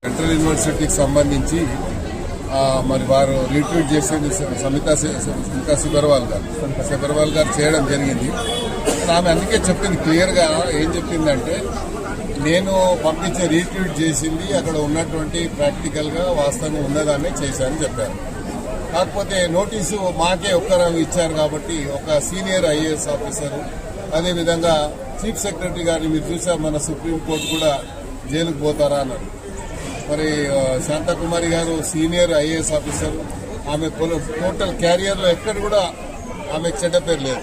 Central యూనివర్సిటీకి సంబంధించి మరి వారు రీట్వీట్ చేసేది సమితా సిబర్వాల్ గారు చేయడం జరిగింది. ఆమె అందుకే చెప్పింది క్లియర్గా. ఏం చెప్పిందంటే, నేను పంపించే రీట్వీట్ చేసింది అక్కడ ఉన్నటువంటి ప్రాక్టికల్గా వాస్తవంగా ఉన్నదాన్ని చేశానని చెప్పారు. కాకపోతే నోటీసు మాకే ఒక్కరు ఇచ్చారు కాబట్టి ఒక సీనియర్ ఐఏఎస్ ఆఫీసరు, అదేవిధంగా చీఫ్ సెక్రటరీ గారిని మీరు చూసారు, మన సుప్రీంకోర్టు కూడా జైలుకు పోతారా అన్నారు. మరి శాంతకుమారి గారు సీనియర్ ఐఏఎస్ ఆఫీసర్, ఆమె టోటల్ క్యారియర్లో ఎక్కడ కూడా ఆమెకు చెడ్డ పేరు లేదు.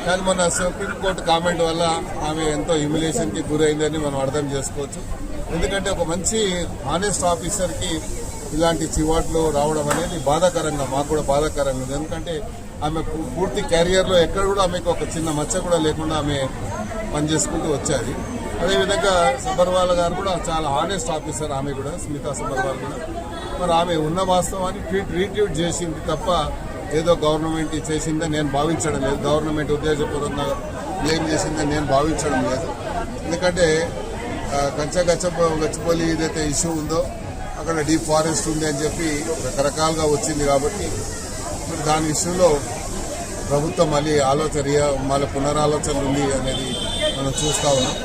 కానీ మన సుప్రీంకోర్టు కామెంట్ వల్ల ఆమె ఎంతో హ్యూమిలేషన్కి గురైందని మనం అర్థం చేసుకోవచ్చు. ఎందుకంటే ఒక మంచి హానెస్ట్ ఆఫీసర్కి ఇలాంటి చివాట్లు రావడం అనేది బాధాకరంగా, మాకు కూడా బాధాకరంగా ఉంది. ఎందుకంటే ఆమె పూర్తి క్యారియర్లో ఎక్కడ కూడా ఆమెకు ఒక చిన్న మచ్చ కూడా లేకుండా ఆమె పనిచేసుకుంటూ వచ్చాది. అదేవిధంగా సబర్వాల్ గారు కూడా చాలా హానెస్ట్ ఆఫీసర్, ఆమె కూడా స్మితా సబర్వాల్ కూడా. మరి ఆమె ఉన్న వాస్తవాన్ని రీట్వీట్ చేసింది తప్ప ఏదో గవర్నమెంట్ చేసిందని నేను భావించడం లేదు. గవర్నమెంట్ ఉద్దేశపూర్వకంగా బ్లేమ్ చేసిందని నేను భావించడం లేదు. ఎందుకంటే గచ్చిబౌలి ఏదైతే ఇష్యూ ఉందో అక్కడ డీప్ ఫారెస్ట్ ఉంది అని చెప్పి రకరకాలుగా వచ్చింది. కాబట్టి దాని విషయంలో ప్రభుత్వం మళ్ళీ మళ్ళీ పునరాలోచన ఉంది అనేది మనం చూస్తా ఉన్నాం.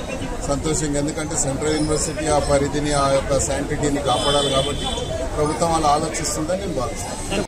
సంతోషంగా, ఎందుకంటే సెంట్రల్ యూనివర్సిటీ ఆ పరిధిని, ఆ యొక్క శాంటిటీని కాపాడాలి కాబట్టి ప్రభుత్వం అలా ఆలోచిస్తుందని నేను భావిస్తాను.